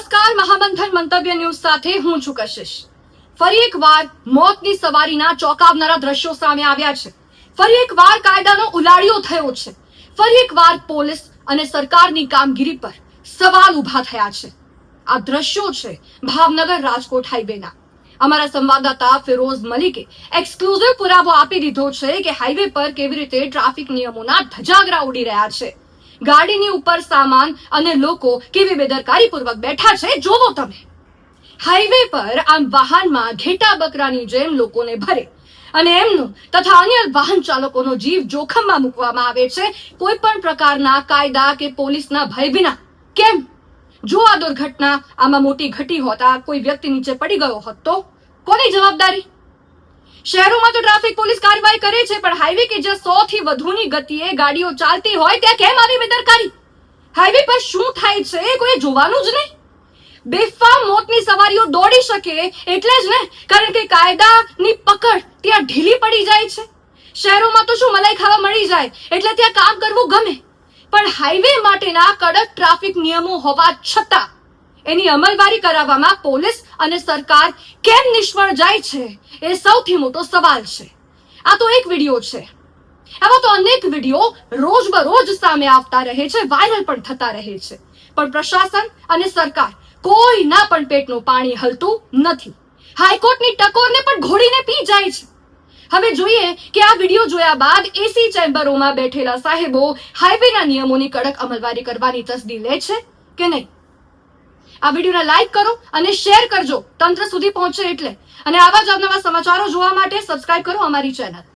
નમસ્કાર, મહામંથન મંતવ્ય ન્યૂઝ સાથે હું છું કશિશ। ફરી એકવાર મોતની સવારીના ચોંકાવનારા દ્રશ્યો સામે આવ્યા છે। ફરી એકવાર કાયદાનો ઉલાળ્યો થયો છે। ફરી એકવાર પોલીસ અને સરકારની કામગીરી પર સવાલ ઊભા થયા છે। આ દ્રશ્યો છે ભાવનગર રાજકોટ હાઈવેના। અમારા સંવાદદાતા ફિરોઝ મલિકે એક્સક્લુઝિવ પુરાવો આપી દીધો છે કે હાઈવે પર કેવી રીતે ટ્રાફિક નિયમોના ધજાગરા ઉડી રહ્યા છે। ગાડીની ઉપર સામાન અને લોકો કેવી બેદરકારીપૂર્વક બેઠા છે જોવો તમે। હાઈવે પર આમ વાહનમાં ઘેટા બકરાની જેમ લોકોને ભરે અને એમનું તથા અન્ય વાહન ચાલકોનો જીવ જોખમમાં મૂકવામાં આવે છે કોઈ પણ પ્રકારના કાયદા કે પોલીસના ભય વિના। કેમ? જો આ દુર્ઘટના આમાં મોટી ઘટી હોત, આ કોઈ વ્યક્તિ નીચે પડી ગયો હોત તો કોની જવાબદારી? શહેરોમાં તો ટ્રાફિક પોલીસ કાર્યવાહી કરે છે, પણ હાઈવે કે જ્યાં 100 થી વધુની ગતિએ ગાડીઓ ચાલતી હોય ત્યાં કેમ આવી બેદરકારી? હાઈવે પર શું થાય છે કોઈ જોવાનું જ નહીં। બેફામ મોતની સવારીઓ દોડી શકે એટલે જ ને, કારણ કે કાયદાની પકડ ત્યાં ઢીલી પડી જાય છે। શહેરોમાં તો શું મલાઈ ખાવા મળી જાય એટલે ત્યાં કામ કરવું ગમે, પણ હાઈવે માટેના કડક ટ્રાફિક નિયમો હોવા છતાં એની અમલવારી કરાવવામાં પોલીસ અને સરકાર કેમ નિષ્ફળ જાય છે એ સૌથી મોટો સવાલ છે। આ તો એક વિડીયો છે, આવા તો અનેક વિડીયો રોજબરોજ સામે આવતા રહે છે, વાયરલ પણ થતા રહે છે, પણ પ્રશાસન અને સરકાર કોઈના પણ પેટનું પાણી હલતું નથી। હાઈકોર્ટની ટકોરને પણ ઘોડીને પી જાય છે। હવે જોઈએ કે આ વિડીયો જોયા બાદ એસી ચેમ્બરોમાં બેઠેલા સાહેબો હાઈવેના નિયમોની કડક અમલવારી કરવાની તસદી લે છે કે નહીં। આ વિડીયોને લાઈક કરો અને શેર કરજો, તંત્ર સુધી પહોંચે એટલે। અને આવા જ અવનવા સમાચારો જોવા માટે સબસ્ક્રાઇબ કરો અમારી ચેનલ।